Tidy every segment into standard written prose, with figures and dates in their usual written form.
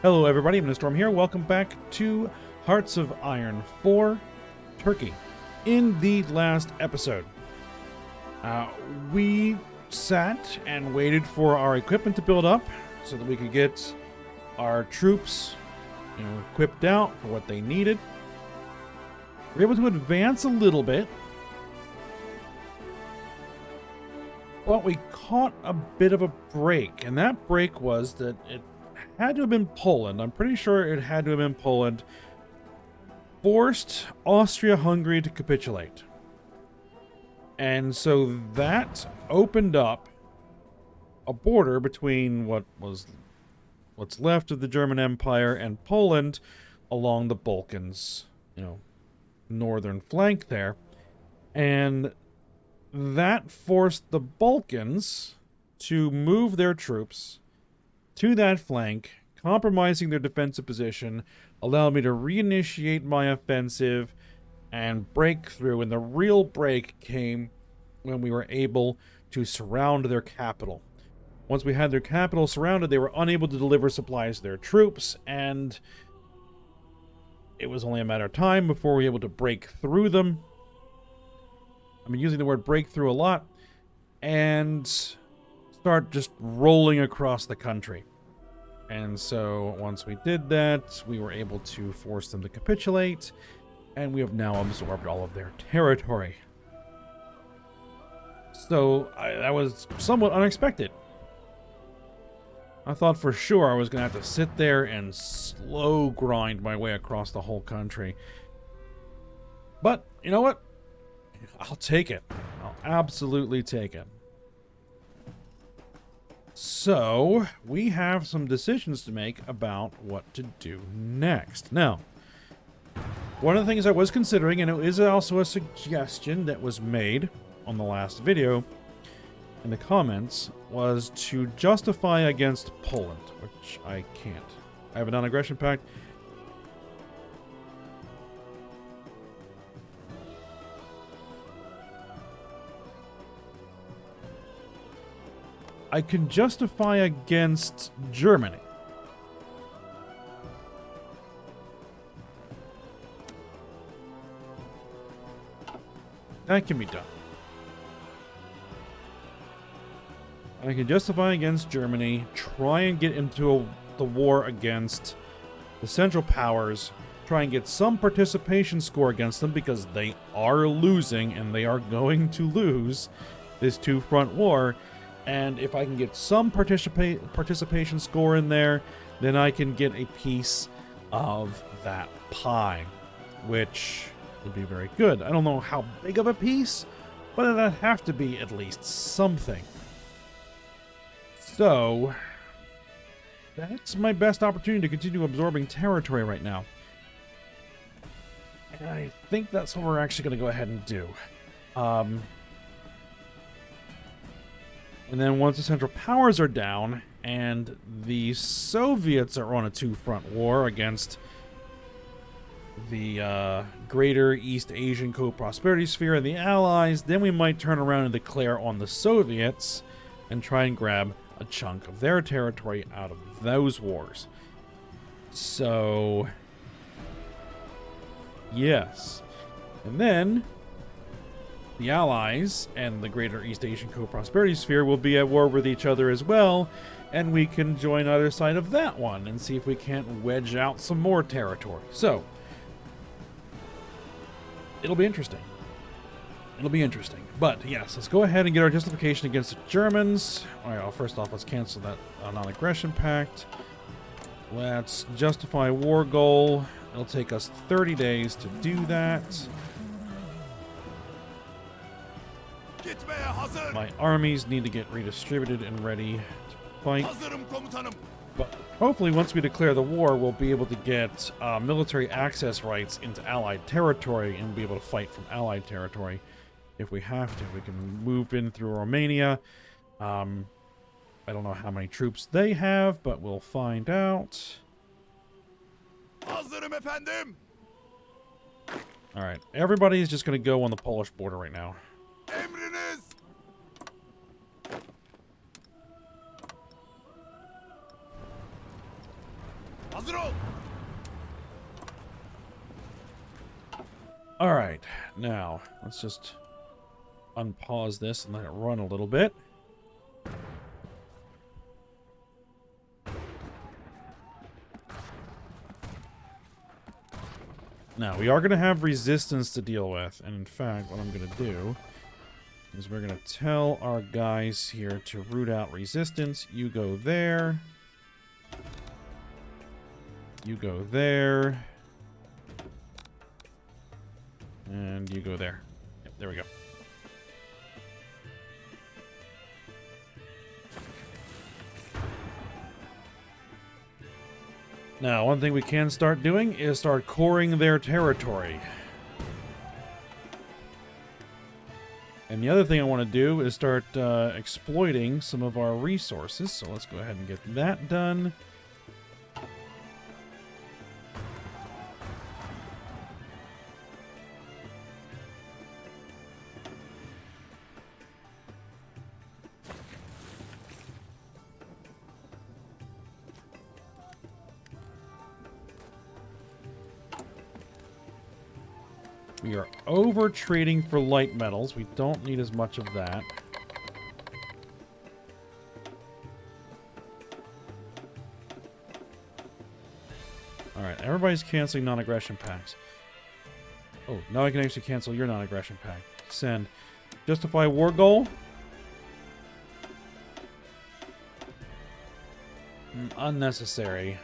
Hello everybody, I'm Storm here. Welcome back to Hearts of Iron 4 Turkey. In the last episode, we sat and waited for our equipment to build up so that we could get our troops, equipped out for what they needed. We were able to advance a little bit, but we caught a bit of a break, and that break was that it had to have been Poland. I'm pretty sure it had to have been Poland. Forced Austria-Hungary to capitulate. And so that opened up a border between what's left of the German Empire and Poland along the Balkans, northern flank there. And that forced the Balkans to move their troops to that flank, compromising their defensive position, allowed me to reinitiate my offensive and break through. And the real break came when we were able to surround their capital. Once we had their capital surrounded, they were unable to deliver supplies to their troops, and it was only a matter of time before we were able to break through them. I've been using the word breakthrough a lot, and start just rolling across the country. And so once we did that, we were able to force them to capitulate, and we have now absorbed all of their territory. So that was somewhat unexpected. I thought for sure I was going to have to sit there and slow grind my way across the whole country. But you know what? I'll take it. I'll absolutely take it. So, we have some decisions to make about what to do next. Now, one of the things I was considering, and it is also a suggestion that was made on the last video in the comments, was to justify against Poland, which I can't. I have a non-aggression pact. I can justify against Germany. That can be done. I can justify against Germany, try and get into the war against the Central Powers, try and get some participation score against them because they are losing and they are going to lose this two-front war. And if I can get some participation score in there, then I can get a piece of that pie, which would be very good. I don't know how big of a piece, but it'd have to be at least something. So, that's my best opportunity to continue absorbing territory right now. And I think that's what we're actually going to go ahead and do. And then once the Central Powers are down, and the Soviets are on a two-front war against the Greater East Asian Co-Prosperity Sphere and the Allies, then we might turn around and declare on the Soviets and try and grab a chunk of their territory out of those wars. So, yes. And then the Allies and the Greater East Asian Co-Prosperity Sphere will be at war with each other as well, and we can join either side of that one and see if we can't wedge out some more territory. So, it'll be interesting. It'll be interesting. But, yes, let's go ahead and get our justification against the Germans. All right, well, first off, let's cancel that non-aggression pact. Let's justify war goal. It'll take us 30 days to do that. My armies need to get redistributed and ready to fight. But hopefully once we declare the war, we'll be able to get military access rights into Allied territory and be able to fight from Allied territory if we have to. We can move in through Romania. I don't know how many troops they have, but we'll find out. Alright, everybody's just going to go on the Polish border right now. All right, now let's just unpause this and let it run a little bit. Now, we are going to have resistance to deal with, and in fact, what I'm going to do is we're going to tell our guys here to root out resistance. You go there. You go there. And you go there. Yep, there we go. Now, one thing we can start doing is start coring their territory. And the other thing I want to do is start exploiting some of our resources. So let's go ahead and get that done. We are over trading for light metals. We don't need as much of that. Alright, everybody's canceling non-aggression packs. Oh, now I can actually cancel your non-aggression pack. Send. Justify war goal. Unnecessary.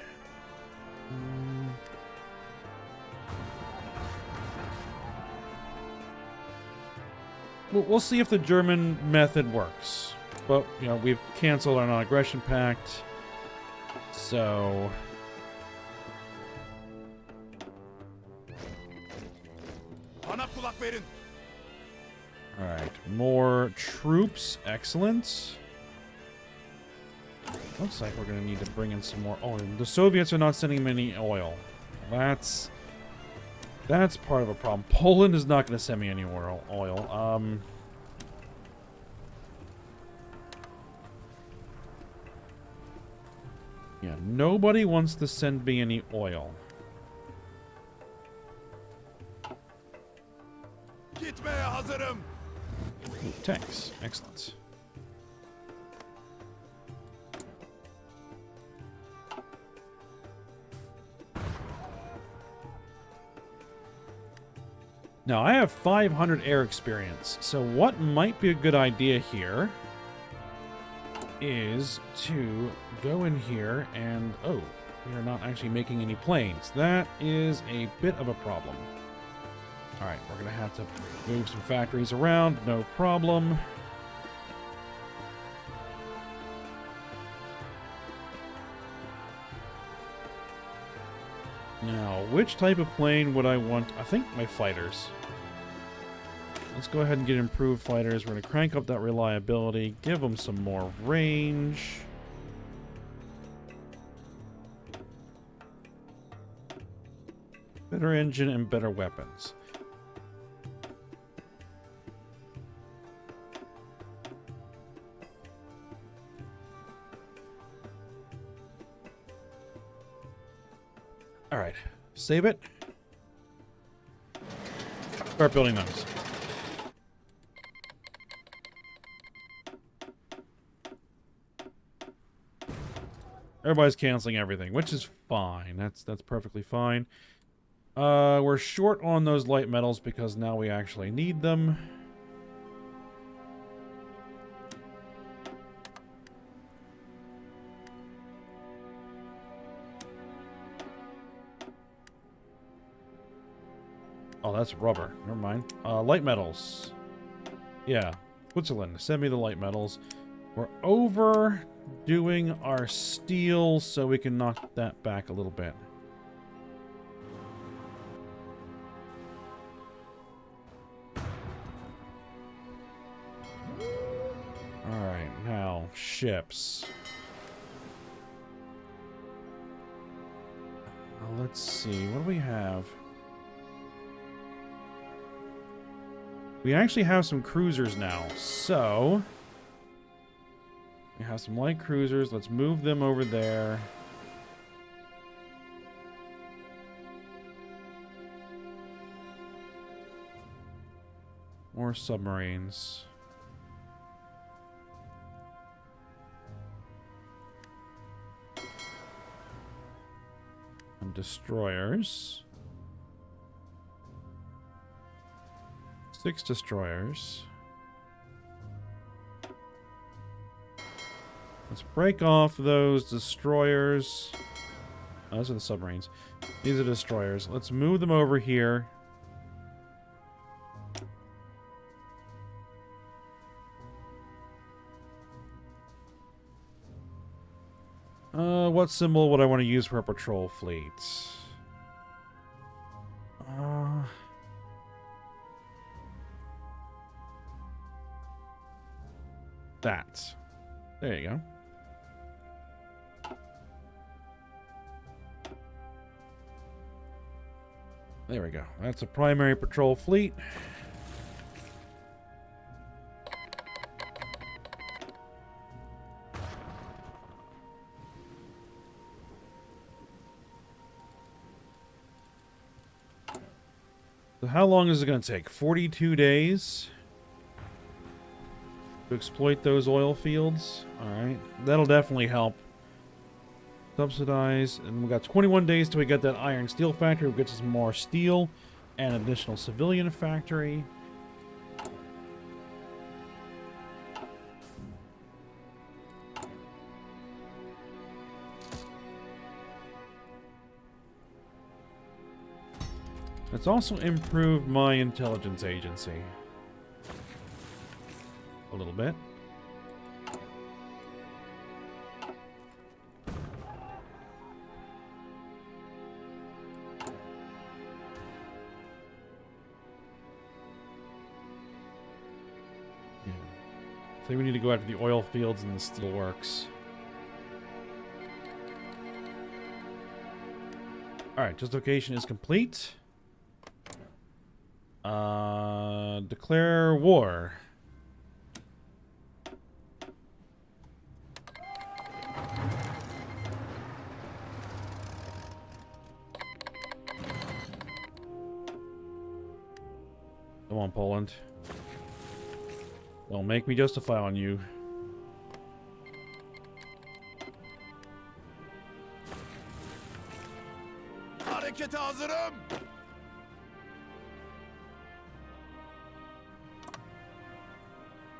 We'll see if the German method works. But, you know, we've canceled our non-aggression pact. So... Alright, more troops. Excellent. Looks like we're going to need to bring in some more... Oh, the Soviets are not sending them any oil. That's part of a problem. Poland is not going to send me any oil. Yeah, nobody wants to send me any oil. Ooh, tanks. Excellent. Now, I have 500 air experience, so what might be a good idea here is to go in here and... Oh, we are not actually making any planes. That is a bit of a problem. Alright, we're going to have to move some factories around, no problem. Now, which type of plane would I want? I think my fighters. Let's go ahead and get improved fighters. We're going to crank up that reliability, give them some more range. Better engine and better weapons. All right, save it. Start building those. Everybody's canceling everything, which is fine. That's perfectly fine. We're short on those light metals because now we actually need them. Oh, that's rubber. Never mind. Light metals. Yeah. Switzerland, send me the light metals. We're overdoing our steel, so we can knock that back a little bit. Alright, now, ships. Let's see, what do we have? We actually have some cruisers now, so... We have some light cruisers. Let's move them over there. More submarines. And destroyers. 6 destroyers. Let's break off those destroyers. Oh, those are the submarines. These are destroyers. Let's move them over here. What symbol would I want to use for a patrol fleet? That. There you go. There we go. That's a primary patrol fleet. So how long is it going to take? 42 days to exploit those oil fields? Alright. That'll definitely help. Subsidize. And we got 21 days till we get that iron steel factory, which gets us more steel and additional civilian factory. Let's also improve my intelligence agency. A little bit. Yeah. So we need to go after the oil fields and the steel works. Alright, justification is complete. Declare war. Come on, Poland. Don't make me justify on you. Harekete hazırım.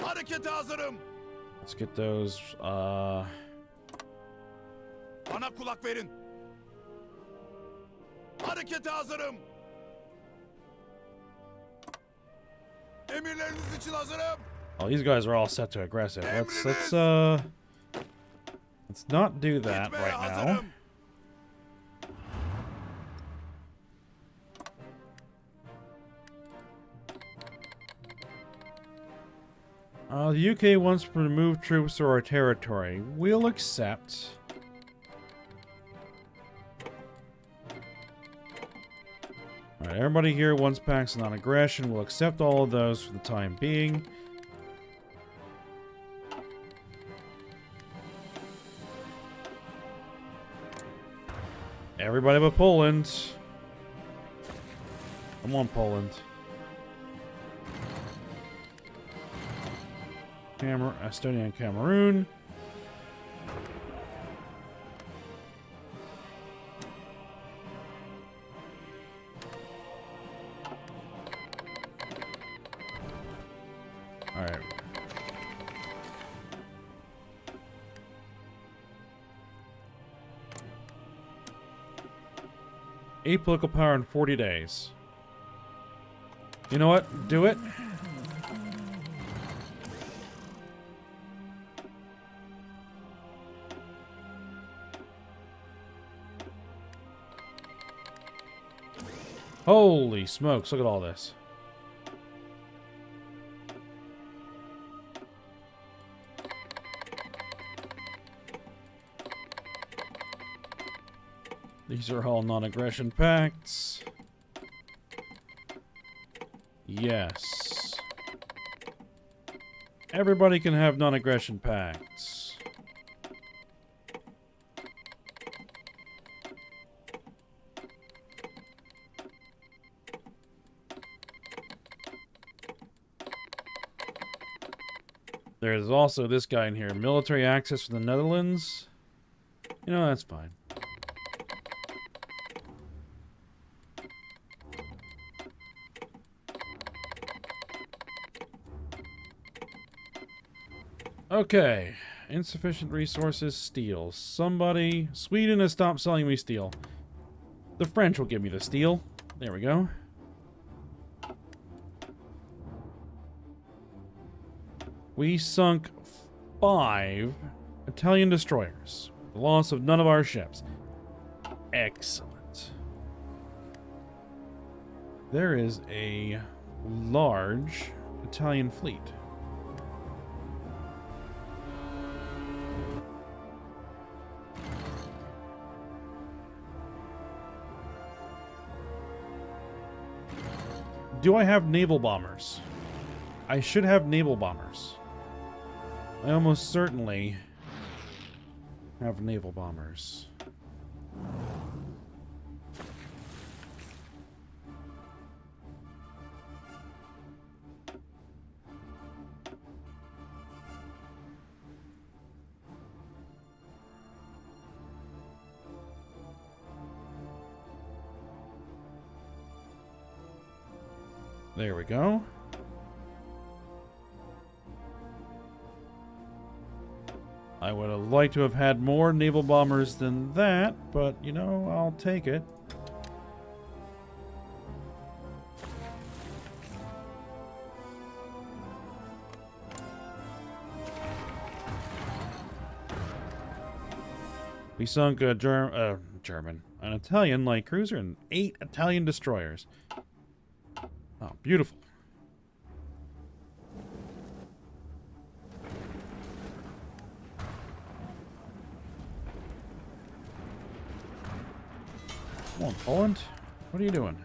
Harekete hazırım. Let's get those, Bana kulak verin. Harekete hazırım. Emirleriniz için hazırım. Oh, these guys are all set to aggressive. Let's not do that Gitmeye right now. hazırım. The UK wants to remove troops to our territory. We'll accept. Alright, everybody here wants pacts of non-aggression. We'll accept all of those for the time being. Everybody but Poland. Come on, Poland. Estonia and Cameroon. All right. Eight political power in 40 days. You know what? Do it. Holy smokes, look at all this. These are all non-aggression pacts. Yes. Everybody can have non-aggression pacts. There's also this guy in here. Military access for the Netherlands. You know, that's fine. Okay. Insufficient resources, steel. Somebody... Sweden has stopped selling me steel. The French will give me the steel. There we go. We sunk 5 Italian destroyers. The loss of none of our ships. Excellent. There is a large Italian fleet. Do I have naval bombers? I should have naval bombers. I almost certainly have naval bombers. There we go. I would have liked to have had more naval bombers than that, but, you know, I'll take it. We sunk a an Italian light cruiser and 8 Italian destroyers. Oh, beautiful. Come on, Poland. What are you doing?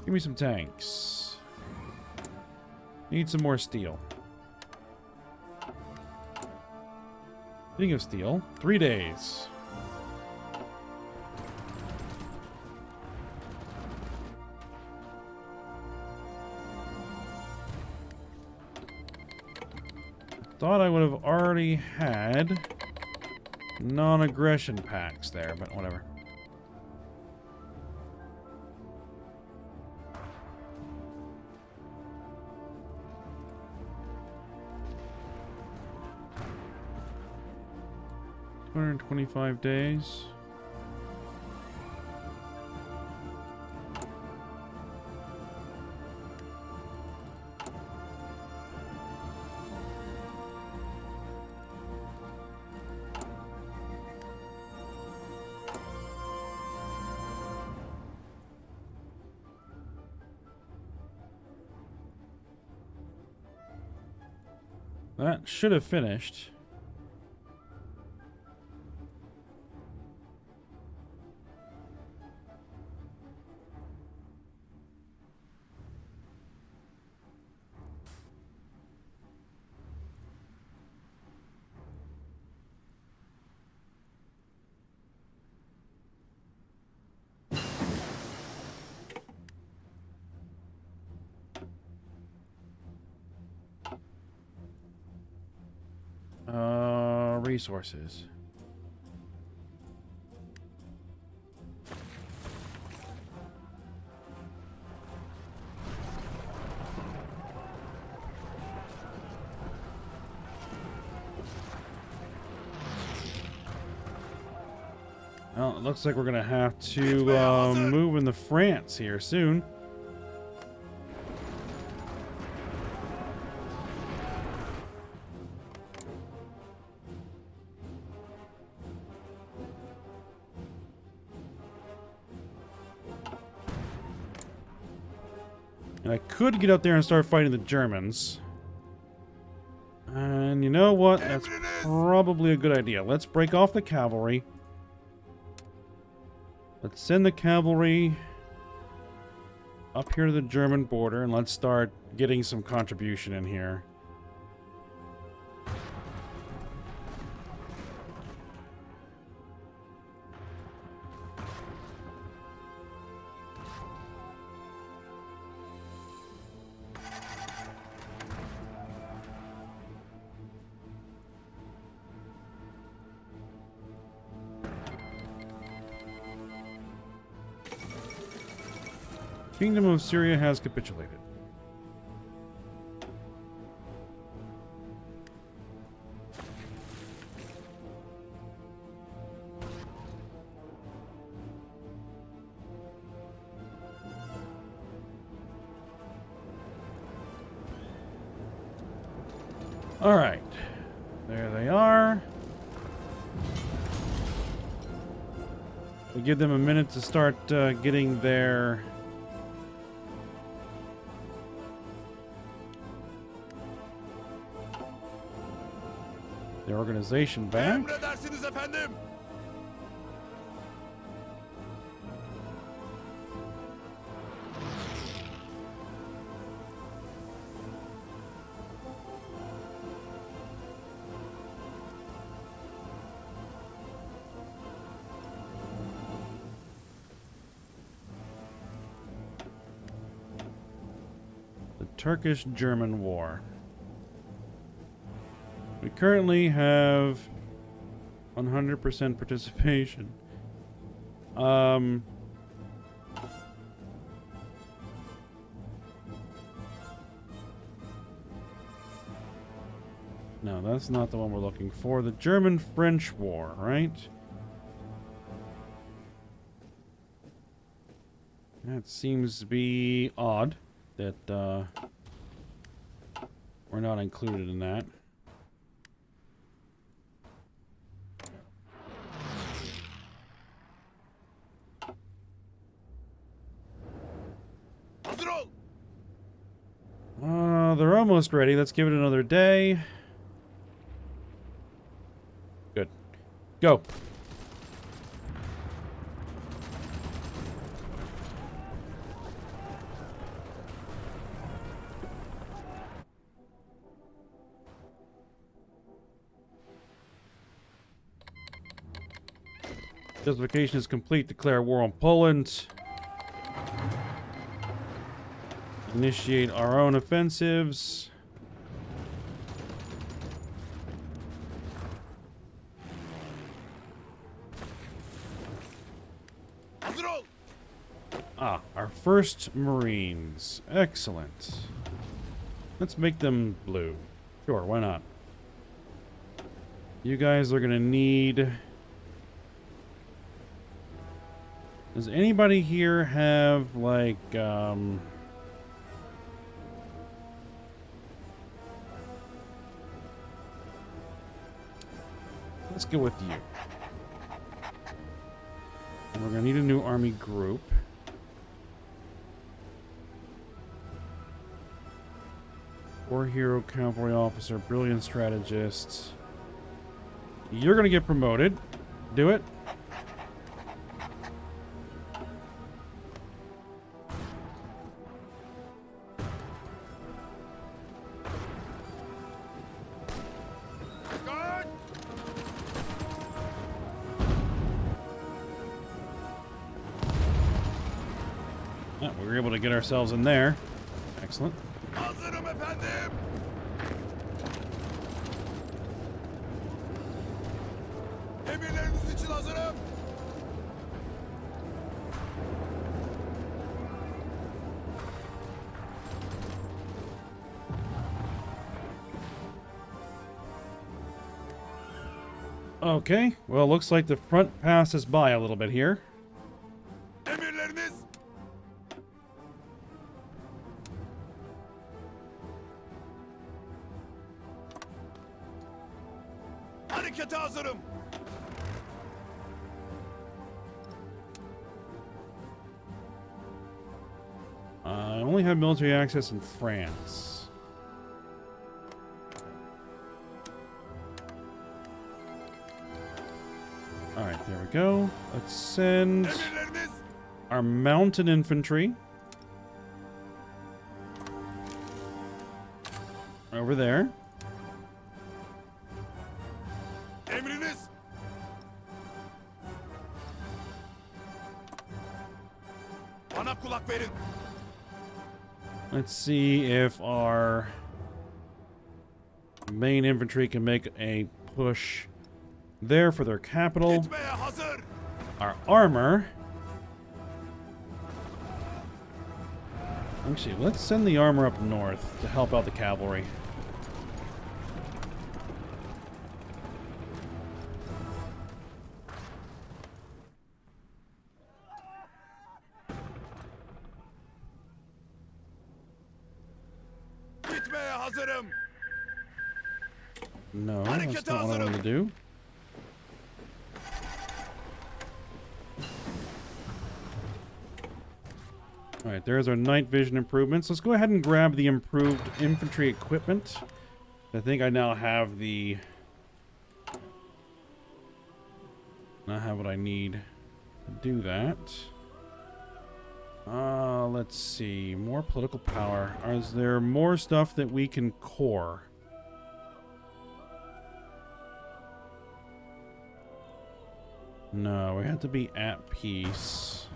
Give me some tanks. Need some more steel. Speaking of steel, 3 days. Thought I would have already had non-aggression packs there, but whatever. $225 days. That should have finished. Resources. Well, it looks like we're gonna have to move into France here soon. And I could get up there and start fighting the Germans. And you know what? That's probably a good idea. Let's break off the cavalry. Let's send the cavalry up here to the German border, and let's start getting some contribution in here. Kingdom of Syria has capitulated. All right, there they are. We give them a minute to start getting their organization back. Emredersiniz efendim. The Turkish-German War. We currently have 100% participation. No, that's not the one we're looking for. The German-French War, right? That seems to be odd that we're not included in that. Hazır ol. They're almost ready. Let's give it another day. Good. Go. Justification is complete. Declare war on Poland. Initiate our own offensives. Hazır ol. Ah, our first Marines. Excellent. Let's make them blue. Sure, why not? You guys are gonna need... Does anybody here have, like, let's go with you. And we're gonna need a new army group. War hero, cavalry officer, brilliant strategist. You're gonna get promoted. Do it. Dikkat. Yeah, we were able to get ourselves in there. Excellent. Hazırım efendim. Emirleriniz için hazırım. Okay, well, looks like the front passes by a little bit here. Emirleriniz. Harekete hazırım. I only have military access in France. Alright, there we go. Let's send Emirleriniz. our mountain infantry over there. Emriniz. Bana kulak verin. Let's see if our main infantry can make a push there for their capital. Gitmeye hazır. Our armor Actually, let's send the armor up north to help out the cavalry. Gitmeye hazırım. No, that's not what I want to do. Alright, there's our night vision improvements. Let's go ahead and grab the improved infantry equipment. I think I now have the... I have what I need to do that. Let's see. More political power. Is there more stuff that we can core? No, we have to be at peace.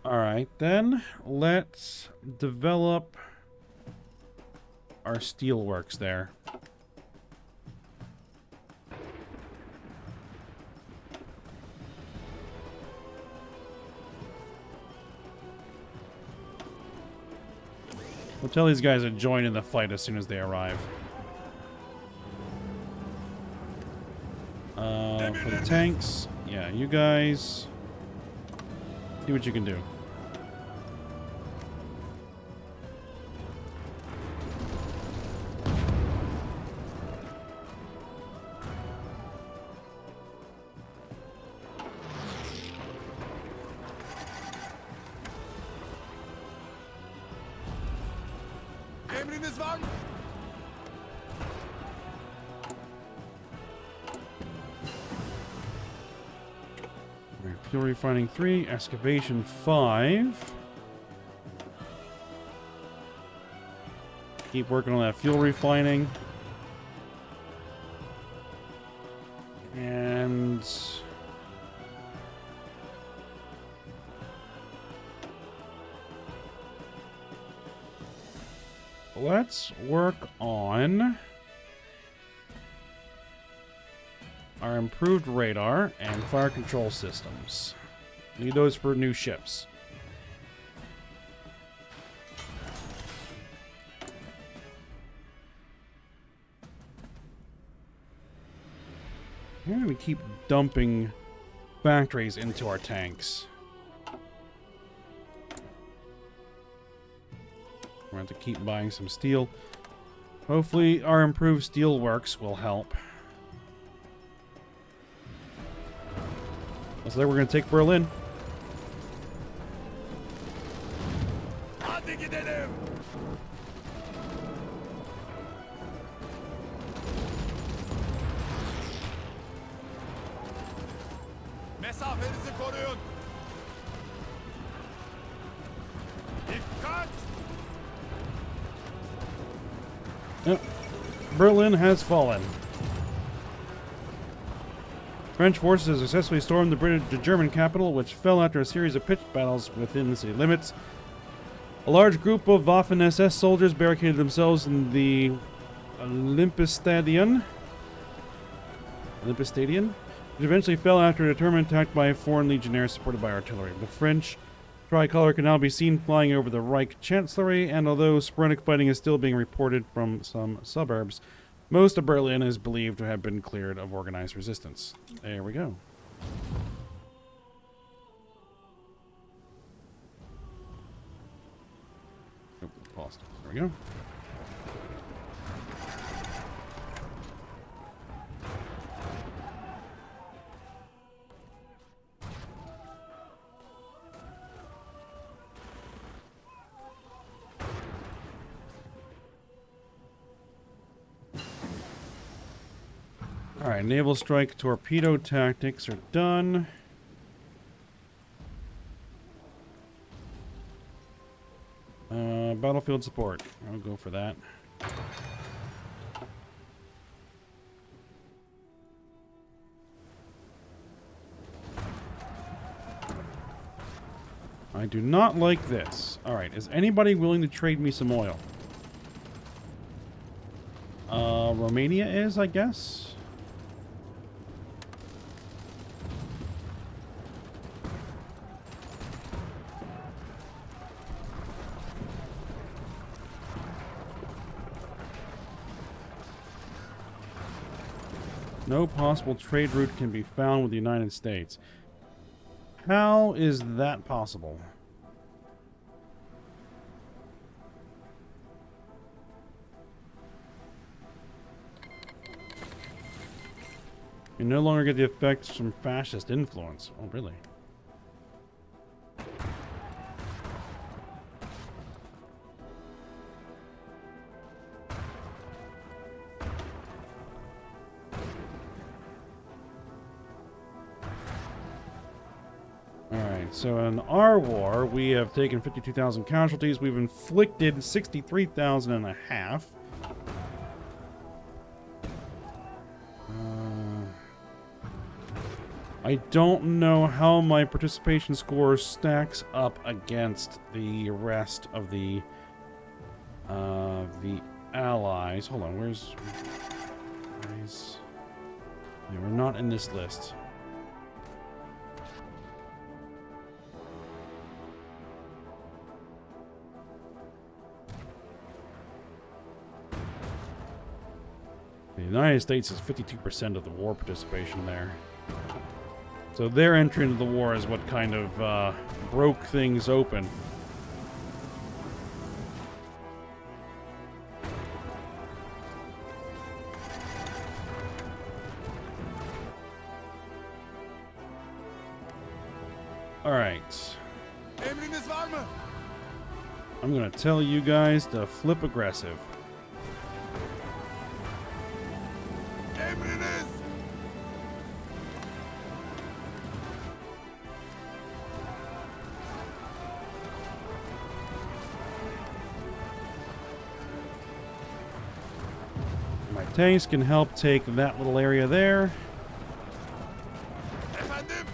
Alright, then let's develop our steelworks there. We'll tell these guys to join in the fight as soon as they arrive. For the tanks, yeah, you guys see what you can do. Emriniz var. Right, fuel refining 3, excavation 5. Keep working on that fuel refining. And let's work on our improved radar and fire control systems. Need those for new ships. Why do we keep dumping factories into our tanks? We're going to have to keep buying some steel. Hopefully our improved steel works will help. Looks like we're going to take Berlin. Hadi gidelim. Mesafenizi koruyun. Dikkat! Yep. Berlin has fallen. French forces have successfully stormed the German capital, which fell after a series of pitched battles within the city limits. A large group of Waffen-SS soldiers barricaded themselves in the Olympistadion, which eventually fell after a determined attack by foreign legionnaires supported by artillery. The French tricolor can now be seen flying over the Reich Chancellery, and although sporadic fighting is still being reported from some suburbs, most of Berlin is believed to have been cleared of organized resistance. There we go. Oh, paused. There we go. Alright, naval strike torpedo tactics are done. Battlefield support. I'll go for that. I do not like this. Alright, is anybody willing to trade me some oil? Romania is, I guess. No possible trade route can be found with the United States. How is that possible? You no longer get the effects from fascist influence. Oh, really? Alright, so in our war, we have taken 52,000 casualties. We've inflicted 63,000 and a half. I don't know how my participation score stacks up against the rest of the allies. Hold on, where's allies? Yeah, we're not in this list. The United States is 52% of the war participation there. So their entry into the war is what kind of broke things open. Alright. Emriniz var mı? I'm gonna tell you guys to flip aggressive. Emriniz! My tanks can help take that little area there. Efendim?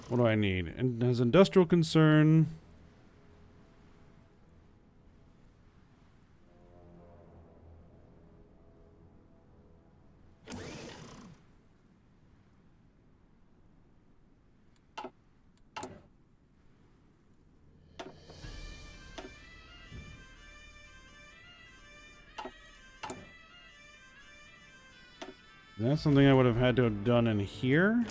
What do I need? And has industrial concern. That's something I would have had to have done in here.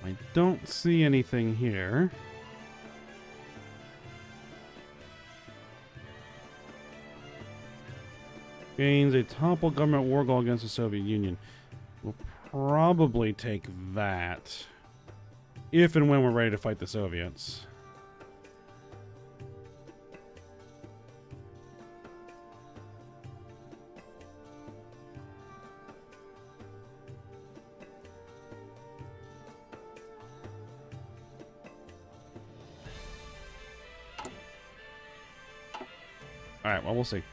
I don't see anything here. Gains a topple government war goal against the Soviet Union. We'll probably take that. If and when we're ready to fight the Soviets. Alright, well, we'll see.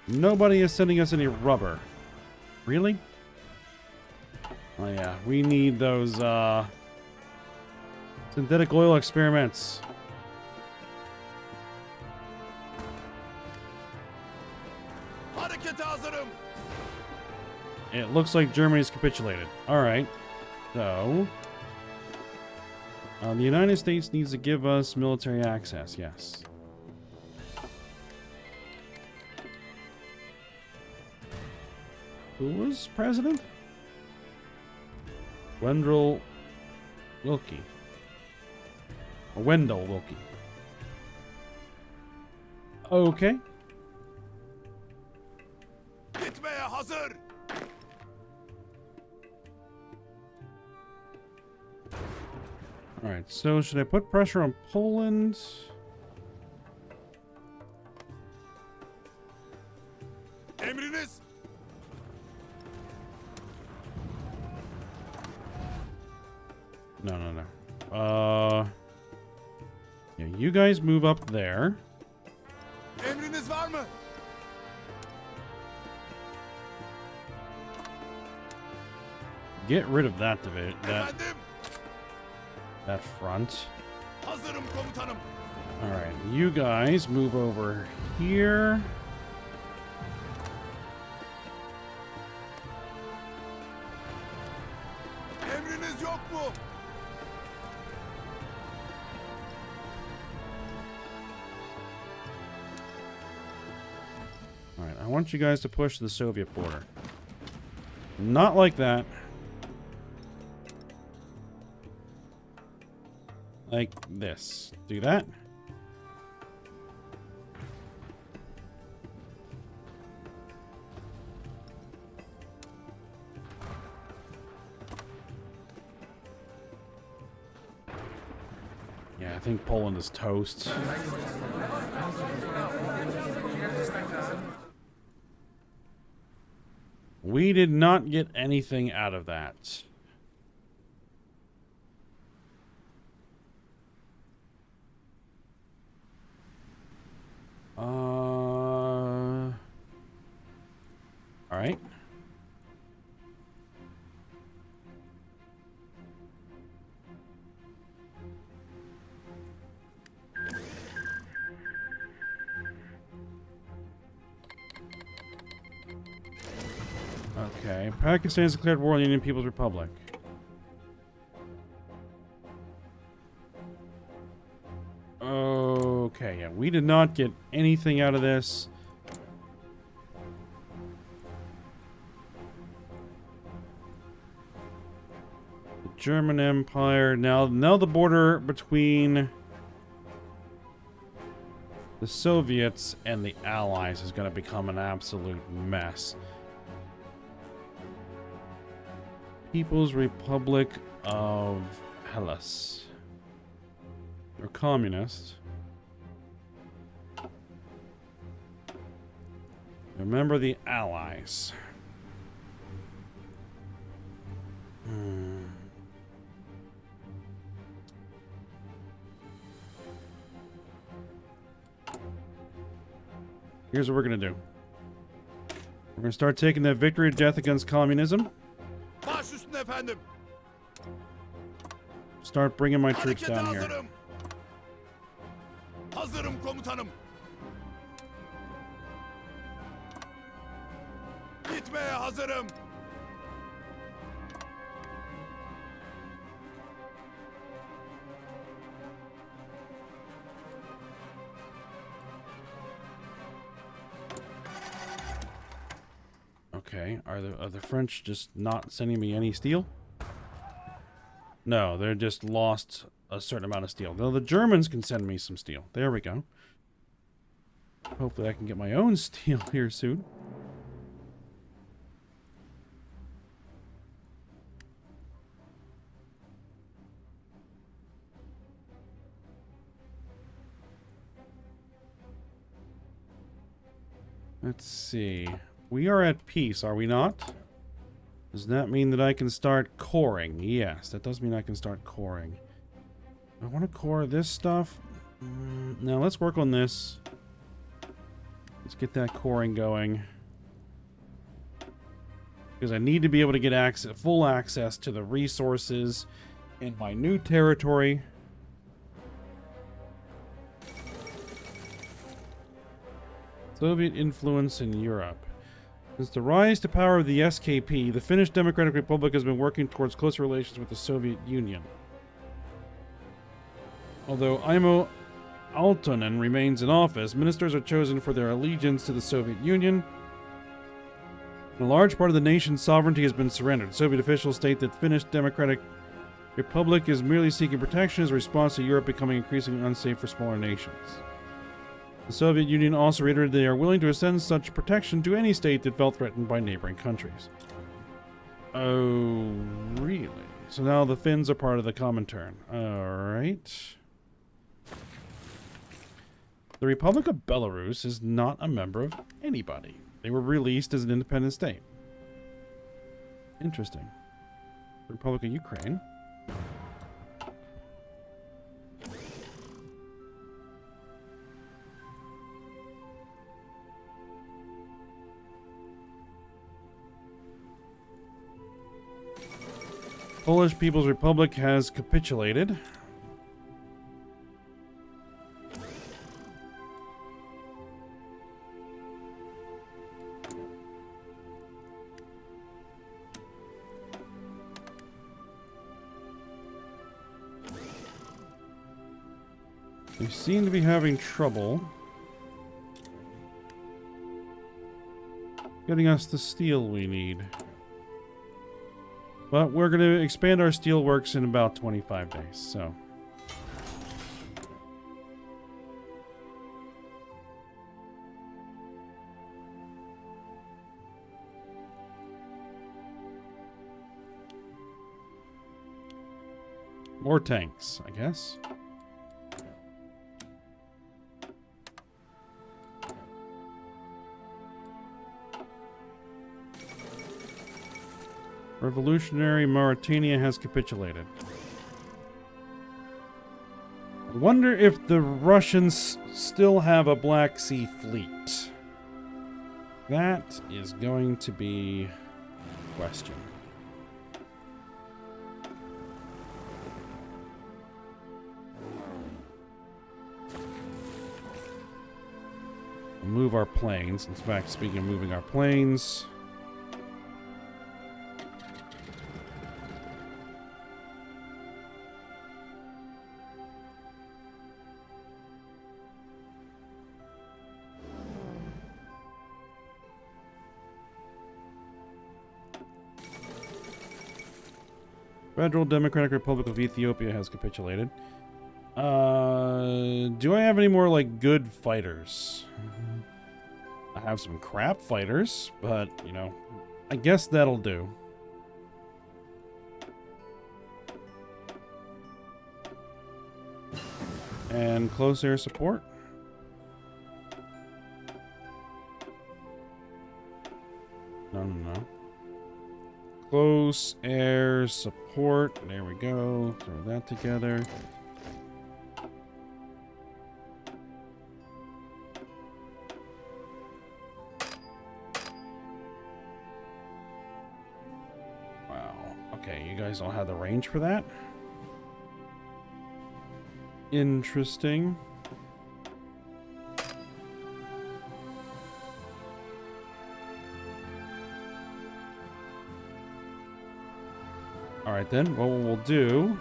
Nobody is sending us any rubber. Really? Oh yeah, we need those, synthetic oil experiments. Harekete hazırım. It looks like Germany's capitulated. Alright. So... the United States needs to give us military access, yes. Who was president? Wendell Willkie. Or Wendell Willkie. Okay. Gitmeye hazır. Alright, so should I put pressure on Poland? Emriniz. No. Yeah, you guys move up there. Emriniz var mı? Get rid of that division, Efendim? that front. Hazırım komutanım. All right, you guys move over here. Emriniz yok mu? All right, I want you guys to push the Soviet border. Not like that. Like this. Do that. Yeah, I think Poland is toast. We did not get anything out of that. All right. Okay, Pakistan has declared war on the Indian People's Republic. Okay, yeah, we did not get anything out of this. The German Empire. Now the border between the Soviets and the Allies is going to become an absolute mess. People's Republic of Hellas. They're communist. Remember the Allies. Here's what we're going to do. We're going to start taking that victory to death against communism. Baş üstüne efendim. Start bringing my troops Harekete down here. hazırım. Hazırım komutanım. Gitmeye hazırım. Okay, are the French just not sending me any steel? No, they're just lost a certain amount of steel. Though the Germans can send me some steel. There we go. Hopefully I can get my own steel here soon. Let's see. We are at peace, are we not? Does that mean that I can start coring? Yes, that does mean I can start coring. I want to core this stuff. Now let's work on this. Let's get that coring going. Because I need to be able to get full access to the resources in my new territory. Soviet influence in Europe. Since the rise to power of the SKP, the Finnish Democratic Republic has been working towards closer relations with the Soviet Union. Although Aimo Aaltonen remains in office, ministers are chosen for their allegiance to the Soviet Union. A large part of the nation's sovereignty has been surrendered. Soviet officials state that Finnish Democratic Republic is merely seeking protection as a response to Europe becoming increasingly unsafe for smaller nations. The Soviet Union also reiterated they are willing to extend such protection to any state that felt threatened by neighboring countries. Oh, really? So now the Finns are part of the Comintern. Alright. The Republic of Belarus is not a member of anybody. They were released as an independent state. Interesting. The Republic of Ukraine. Polish People's Republic has capitulated. We seem to be having trouble getting us the steel we need. But we're going to expand our steelworks in about 25 days, so. More tanks, I guess. Revolutionary Mauritania has capitulated. I wonder if the Russians still have a Black Sea fleet. That is going to be a question. We'll move our planes. In fact, speaking of moving our planes, Federal Democratic Republic of Ethiopia has capitulated. Do I have any more, like, good fighters? I have some crap fighters, but, you know, I guess that'll do. And close air support. No. Close air support. There we go. Throw that together. Wow. Okay, you guys don't have the range for that? Interesting. Alright then, what we'll do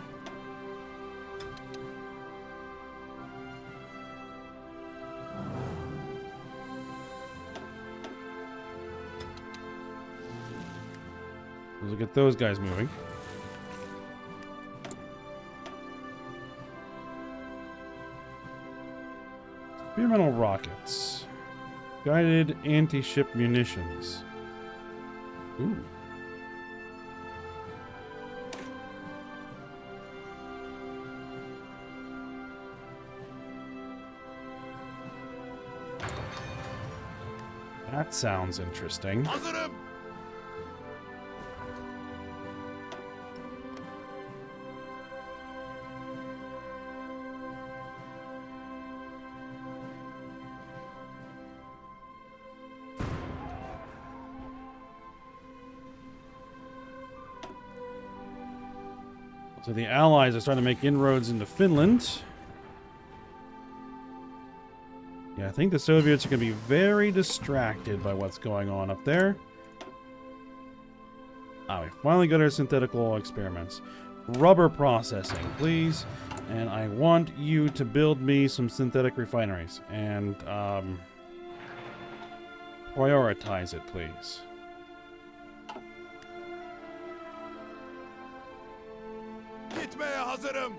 is we'll get those guys moving. Experimental rockets. Guided anti-ship munitions. Ooh. That sounds interesting. Hazırım. So the Allies are starting to make inroads into Finland. Yeah, I think the Soviets are going to be very distracted by what's going on up there. Ah, we finally got our synthetical experiments. Rubber processing, please. And I want you to build me some synthetic refineries. And, prioritize it, please. Gitmeye hazırım.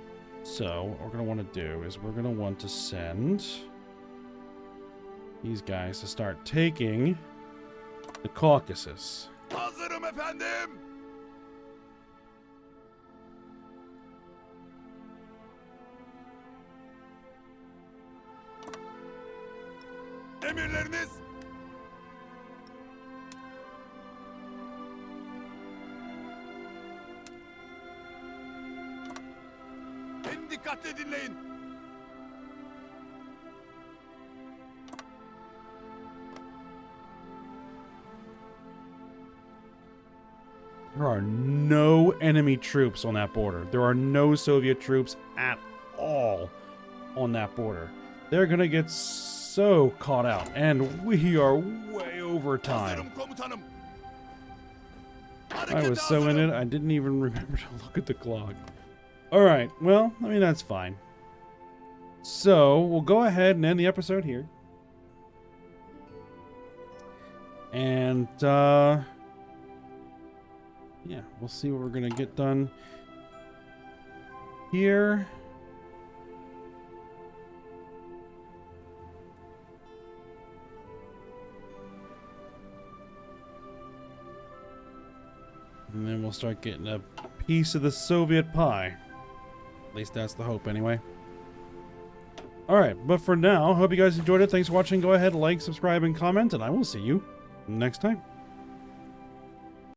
So, what we're going to want to do is we're going to want to send these guys to start taking the Caucasus. Hazırım efendim. Emirleriniz. Beni dikkatle dinleyin. There are no enemy troops on that border. There are no Soviet troops at all on that border. They're gonna get so caught out, and we are way over time. Hazırım komutanım. I Harekete was so in hazırım. it, I didn't even remember to look at the clock. Alright, well, I mean, that's fine. So, we'll go ahead and end the episode here. And, yeah, we'll see what we're going to get done here. And then we'll start getting a piece of the Soviet pie. At least that's the hope, anyway. Alright, but for now, hope you guys enjoyed it. Thanks for watching. Go ahead, like, subscribe, and comment, and I will see you next time.